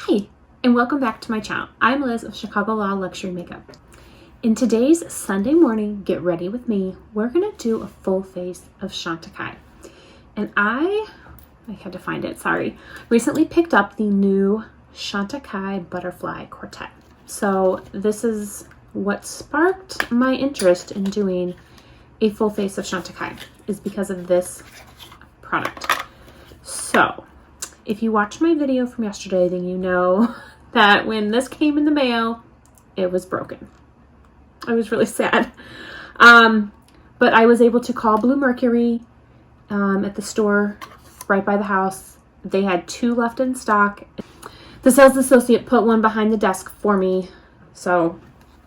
Hi, and welcome back to my channel. I'm Liz of Chicago Law Luxury Makeup. In today's Sunday morning, get ready with me, we're gonna do a full face of Chantecaille. And I had to find it, sorry, recently picked up the new Chantecaille Butterfly Quartet. So this is what sparked my interest in doing a full face of Chantecaille, is because of this product. So if you watched my video from yesterday, then you know that when this came in the mail, it was broken. I was really sad. But I was able to call Blue Mercury at the store right by the house. They had 2 left in stock. The sales associate put one behind the desk for me, so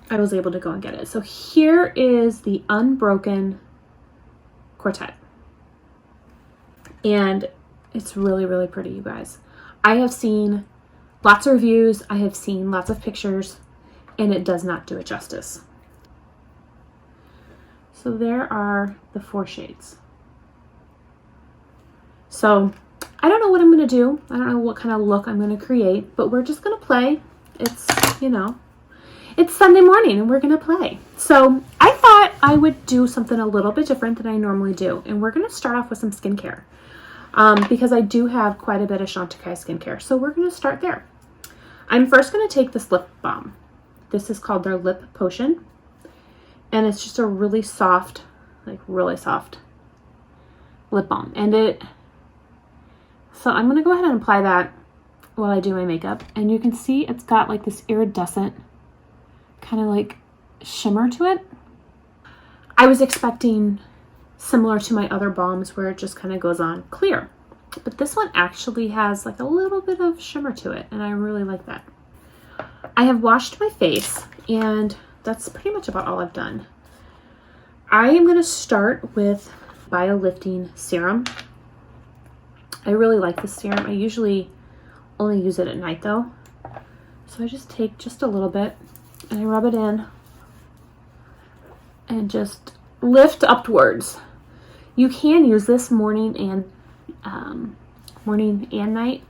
I was able to go and get it. So here is the Unbroken Quartet. And it's really, really pretty, you guys. I have seen lots of reviews. I have seen lots of pictures, and it does not do it justice. So there are the 4 shades. So I don't know what I'm going to do. I don't know what kind of look I'm going to create, but we're just going to play. It's, you know, it's Sunday morning and we're going to play. So I thought I would do something a little bit different than I normally do. And we're going to start off with some skincare. Because I do have quite a bit of Chantecaille skincare. So we're going to start there. I'm first going to take this lip balm. This is called their Lip Potion. And it's just a really soft, like really soft lip balm. So I'm going to go ahead and apply that while I do my makeup. And you can see it's got like this iridescent kind of like shimmer to it. I was expecting similar to my other balms where it just kind of goes on clear. But this one actually has like a little bit of shimmer to it, and I really like that. I have washed my face, and that's pretty much about all I've done. I am going to start with Biolifting Serum. I really like this serum. I usually only use it at night though. So I just take just a little bit and I rub it in and just lift upwards. You can use this morning and night.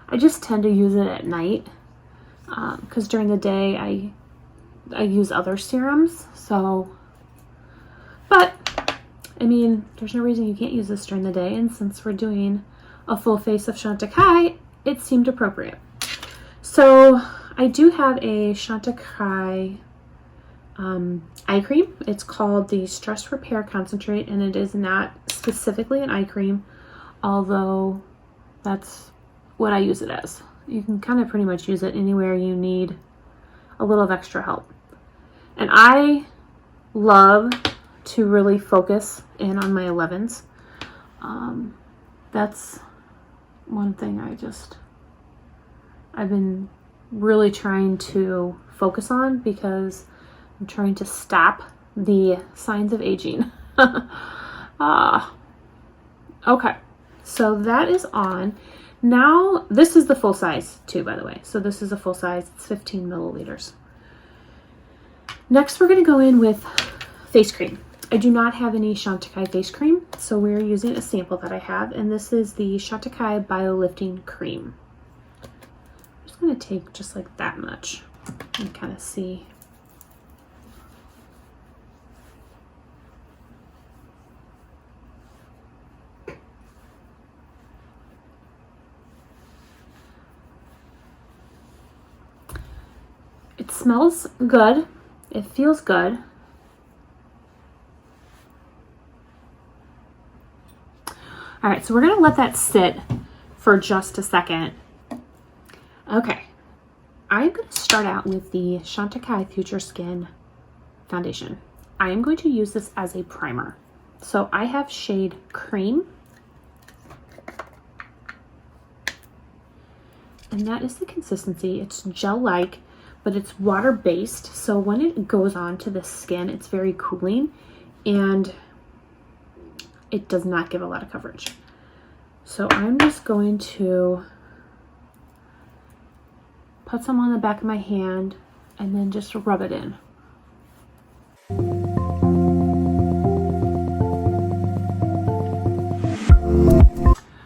I just tend to use it at night because during the day I use other serums. So, but I mean, there's no reason you can't use this during the day. And since we're doing a full face of Chantecaille, it seemed appropriate. So I do have a Chantecaille eye cream. It's called the Stress Repair Concentrate, and it is not specifically an eye cream, although that's what I use it as. You can kind of pretty much use it anywhere you need a little of extra help. And I love to really focus in on my 11s. That's one thing I've been really trying to focus on because I'm trying to stop the signs of aging. Okay, so that is on. Now, this is the full size too, by the way. So this is a full size, it's 15 milliliters. Next, we're gonna go in with face cream. I do not have any Chantecaille face cream, so we're using a sample that I have, and this is the Chantecaille Biolifting Cream. I'm just gonna take just like that much and kind of see. It smells good. It feels good. All right, so we're gonna let that sit for just a second. Okay, I'm gonna start out with the Chantecaille Future Skin Foundation. I am going to use this as a primer. So I have shade Cream. And that is the consistency. It's gel-like, but it's water-based. So when it goes on to the skin, it's very cooling and it does not give a lot of coverage. So I'm just going to put some on the back of my hand and then just rub it in.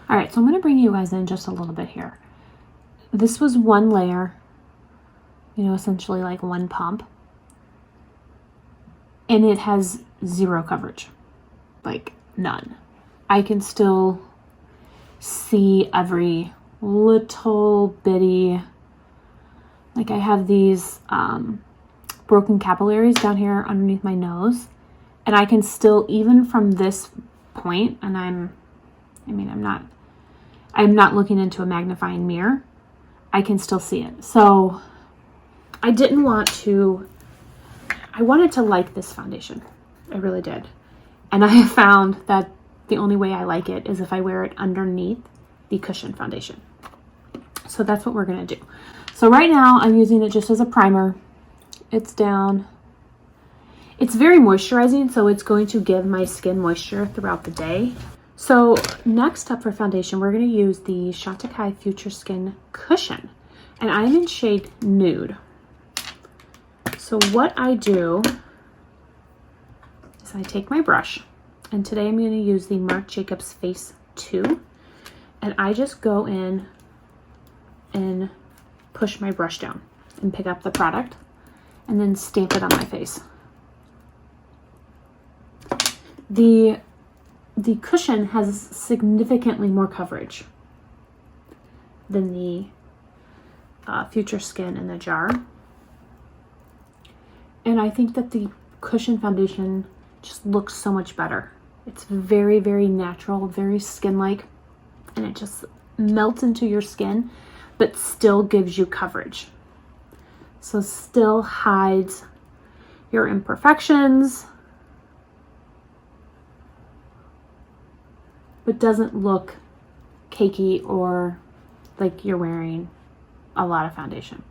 All right, so I'm going to bring you guys in just a little bit here. this was one layer, you know, essentially like one pump. And it has zero coverage, like none. I can still see every little bitty, like I have these broken capillaries down here underneath my nose, and I can still, even from this point, and I'm not looking into a magnifying mirror, I can still see it. So I wanted to like this foundation. I really did. And I have found that the only way I like it is if I wear it underneath the cushion foundation. So that's what we're going to do. So right now I'm using it just as a primer. It's down. It's very moisturizing, so it's going to give my skin moisture throughout the day. So next up for foundation, we're going to use the Chatacai Future Skin Cushion. And I'm in shade Nude. So what I do is I take my brush, and today I'm going to use the Marc Jacobs Face 2, and I just go in and push my brush down and pick up the product and then stamp it on my face. The cushion has significantly more coverage than the Future Skin in the jar. And I think that the cushion foundation just looks so much better. It's very, very natural, very skin-like, and it just melts into your skin, but still gives you coverage. So still hides your imperfections, but doesn't look cakey or like you're wearing a lot of foundation.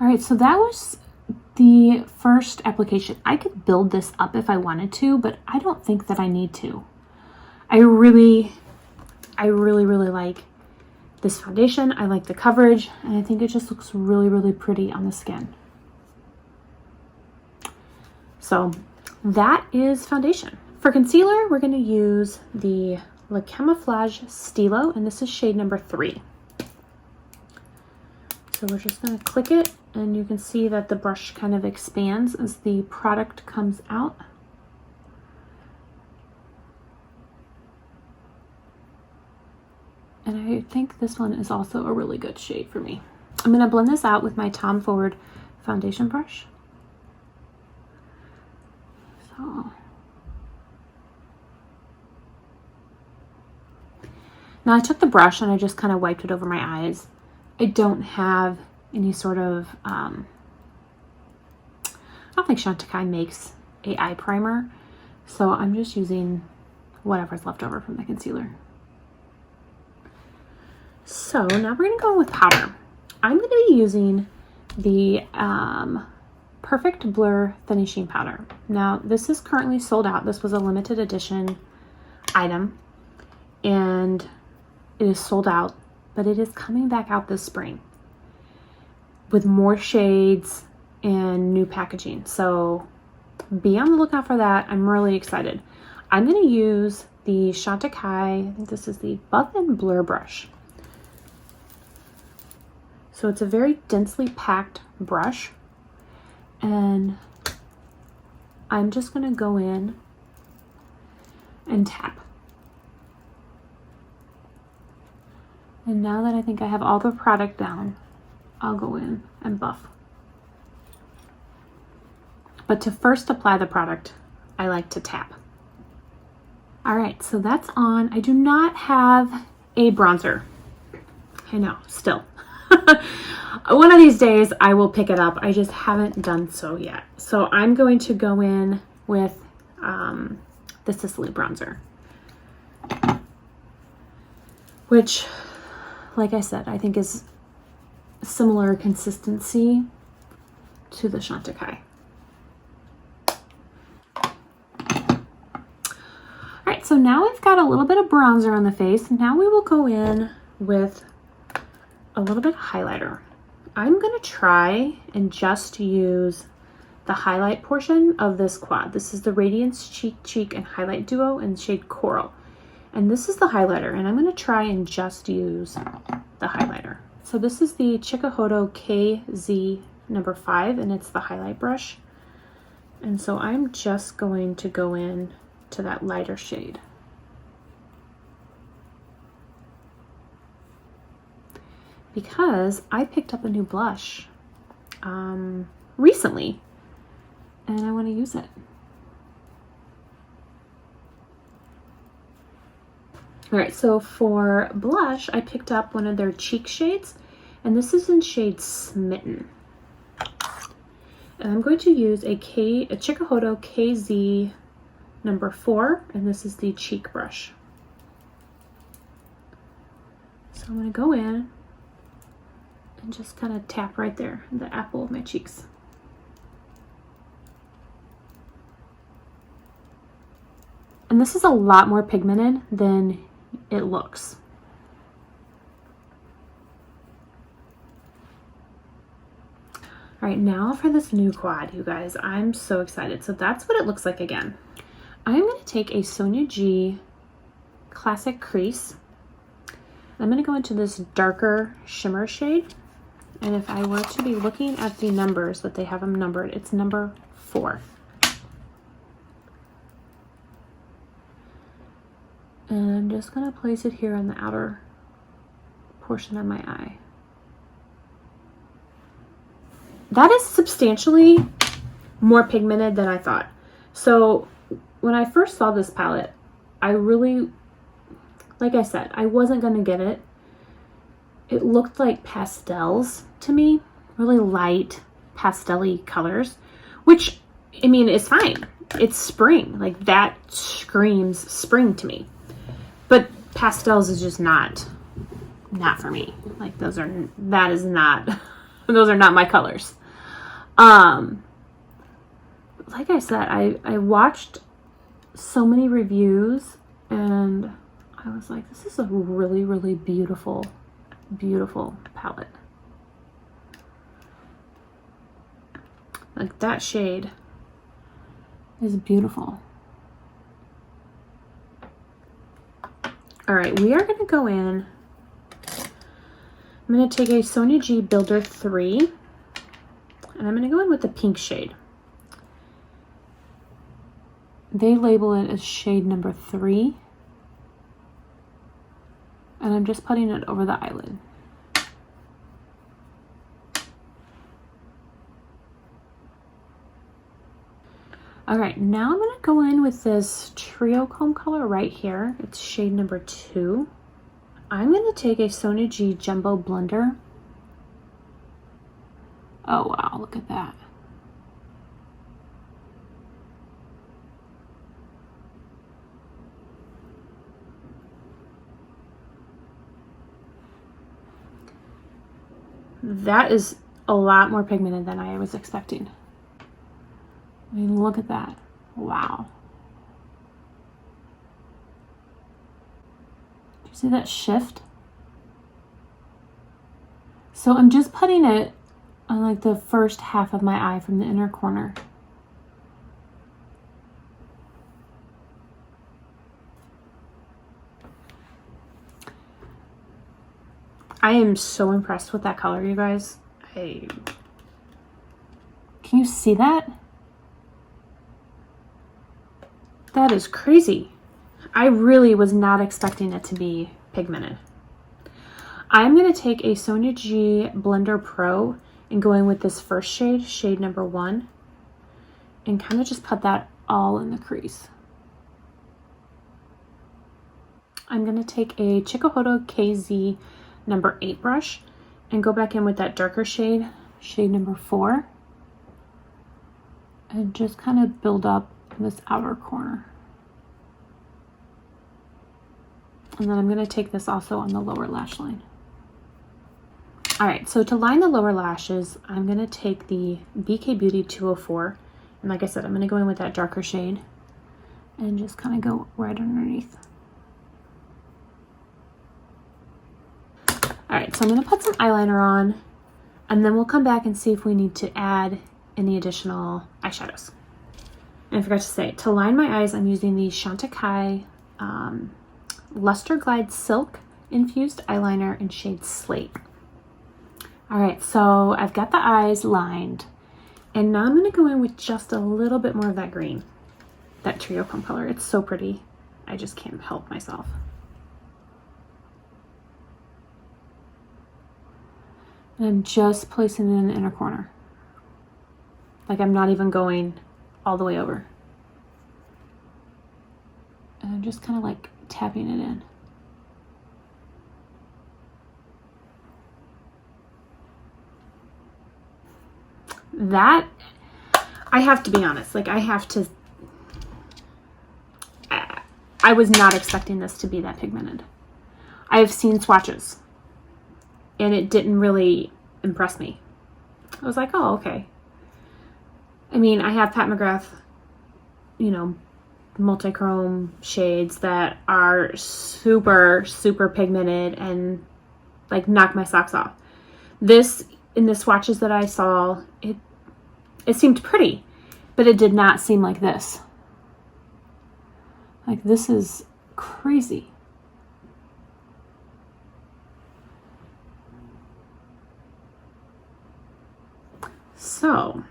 All right, so that was the first application. I could build this up if I wanted to, but I don't think that I need to. I really like this foundation. I like the coverage, and I think it just looks really, really pretty on the skin. So that is foundation. For concealer, we're going to use the Le Camouflage Stilo, and this is shade number 3. So we're just going to click it, and you can see that the brush kind of expands as the product comes out. And I think this one is also a really good shade for me. I'm going to blend this out with my Tom Ford foundation brush. So now I took the brush and I just kind of wiped it over my eyes. I don't have any sort of, I don't think Chantecaille makes an eye primer, so I'm just using whatever's left over from the concealer. So now we're going to go with powder. I'm going to be using the Perfect Blur Finishing Powder. Now this is currently sold out. This was a limited edition item and it is sold out, but it is coming back out this spring with more shades and new packaging. So be on the lookout for that. I'm really excited. I'm going to use the Chantecaille, I think this is the Buff and Blur brush. So it's a very densely packed brush, and I'm just going to go in and tap. And now that I think I have all the product down, I'll go in and buff. But to first apply the product, I like to tap. All right, so that's on. I do not have a bronzer. I know, still. One of these days I will pick it up. I just haven't done so yet. So I'm going to go in with the Sicily bronzer, which, like I said, I think is similar consistency to the Chantecaille. All right, so now we've got a little bit of bronzer on the face. Now we will go in with a little bit of highlighter. I'm going to try and just use the highlight portion of this quad. This is the Radiance Cheek and Highlight Duo in shade Coral. And this is the highlighter, and I'm going to try and just use the highlighter. So this is the Chikuhodo KZ number 5, and it's the highlight brush. And so I'm just going to go in to that lighter shade. Because I picked up a new blush recently, and I want to use it. All right, so for blush, I picked up one of their Chic shades, and this is in shade Smitten. And I'm going to use a Chikuhodo KZ number 4, and this is the cheek brush. So I'm going to go in and just kind of tap right there, the apple of my cheeks. And this is a lot more pigmented than it looks. All right, now for this new quad, you guys. I'm so excited. So that's what it looks like again. I'm going to take a Sonia G Classic Crease. I'm going to go into this darker shimmer shade. And if I were to be looking at the numbers that they have them numbered, it's number 4. And I'm just going to place it here on the outer portion of my eye. That is substantially more pigmented than I thought. So when I first saw this palette, I really, like I said, I wasn't going to get it. It looked like pastels to me, really light pastel-y colors, which, I mean, is fine. It's spring. Like, that screams spring to me. But pastels is just not for me. Like, those are not my colors. Like I said, I watched so many reviews, and I was like, this is a really, really beautiful palette. Like, that shade is beautiful. All right, we are going to go in. I'm going to take a Sonia G Builder 3, and I'm going to go in with the pink shade. They label it as shade number 3, and I'm just putting it over the eyelid. All right, now I'm going to go in with this Trio Comb color right here. It's shade number 2. I'm going to take a Sonia G Jumbo Blender. Oh, wow, look at that. That is a lot more pigmented than I was expecting. I mean, look at that. Wow. Do you see that shift? So I'm just putting it on like the first half of my eye from the inner corner. I am so impressed with that color, you guys. Can you see that? That is crazy. I really was not expecting it to be pigmented. I'm going to take a Sonia G Blender Pro and go in with this first shade, shade number 1, and kind of just put that all in the crease. I'm going to take a Chikuhodo KZ number 8 brush and go back in with that darker shade, shade number 4, and just kind of build up this outer corner. And then I'm going to take this also on the lower lash line. All right, so to line the lower lashes, I'm going to take the BK Beauty 204, and like I said, I'm going to go in with that darker shade and just kind of go right underneath. All right, so I'm going to put some eyeliner on, and then we'll come back and see if we need to add any additional eyeshadows. And I forgot to say, to line my eyes, I'm using the Chantecaille Luster Glide Silk Infused Eyeliner in shade Slate. All right, so I've got the eyes lined, and now I'm going to go in with just a little bit more of that green, that trio comb color. It's so pretty. I just can't help myself. And I'm just placing it in the inner corner. Like I'm not even going all the way over. And I'm just kind of like tapping it in. That, I have to be honest, like I was not expecting this to be that pigmented. I've seen swatches and it didn't really impress me. I was like, oh, okay. I mean, I have Pat McGrath, you know, multi-chrome shades that are super, super pigmented and like knock my socks off. This, in the swatches that I saw, it seemed pretty, but it did not seem like this. Like, this is crazy. So,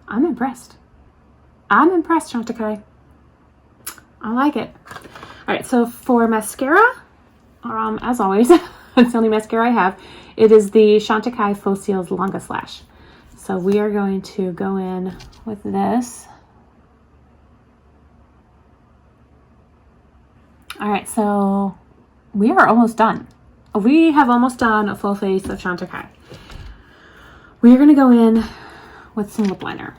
I'm impressed. I'm impressed, Chatacai. I like it. All right, so for mascara, as always, it's the only mascara I have. It is the Chantecaille Faux Cils Longest Lash. So we are going to go in with this. All right, so we are almost done. We have almost done a full face of Chantecaille. We are going to go in with some lip liner.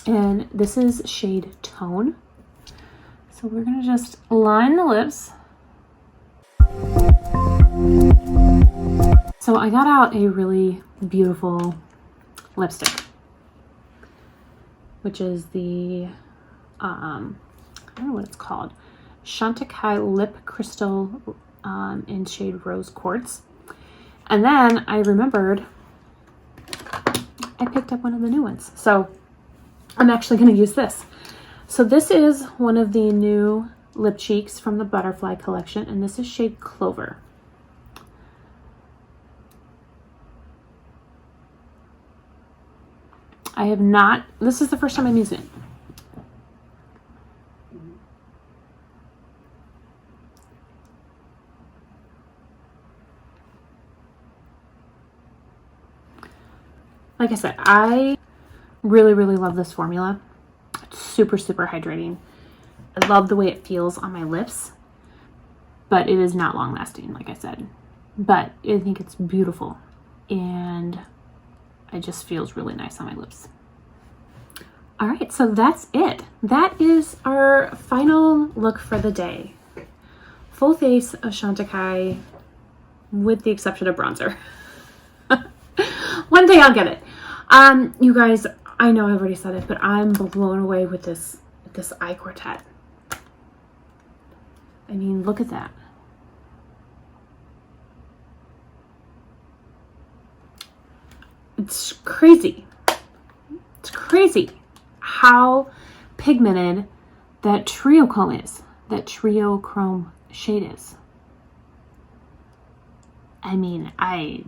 And this is shade Tone. So we're going to just line the lips. So I got out a really beautiful lipstick, which is the, I don't know what it's called, Chantecaille Lip Crystal in shade Rose Quartz. And then I remembered I picked up one of the new ones. So I'm actually going to use this. So this is one of the new lip cheeks from the Butterfly collection, and this is shade Clover. I have not, this is the first time I'm using it. Like I said, I really, really love this formula. It's super, super hydrating. I love the way it feels on my lips, but it is not long lasting, like I said. But I think it's beautiful, and it just feels really nice on my lips. All right, so that's it. That is our final look for the day. Full face of Chantecaille, with the exception of bronzer. One day I'll get it. You guys, I know I've already said it, but I'm blown away with this eye quartet. I mean, look at that. It's crazy. It's crazy how pigmented that trio comb is, that trio chrome shade is. I mean, I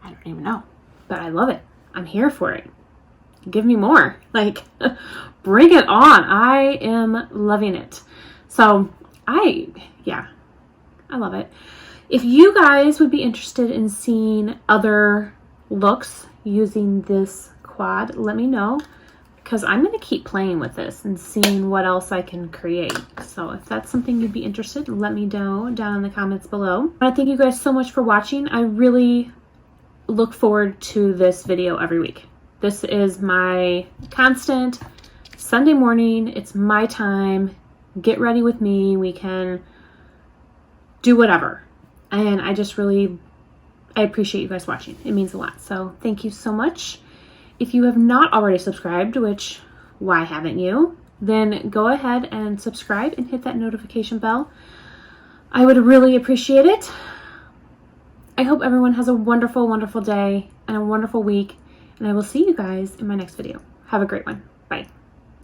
don't even know, but I love it. I'm here for it. Give me more. Like, bring it on. I am loving it. So yeah, I love it. If you guys would be interested in seeing other looks using this quad, let me know, because I'm going to keep playing with this and seeing what else I can create. So if that's something you'd be interested, let me know down in the comments below. I thank you guys so much for watching. I really look forward to this video every week. This is my constant Sunday morning. It's my time. Get ready with me. We can do whatever. And I just really, I appreciate you guys watching. It means a lot. So thank you so much. If you have not already subscribed, which why haven't you, then go ahead and subscribe and hit that notification bell. I would really appreciate it. I hope everyone has a wonderful, wonderful day and a wonderful week, and I will see you guys in my next video. Have a great one.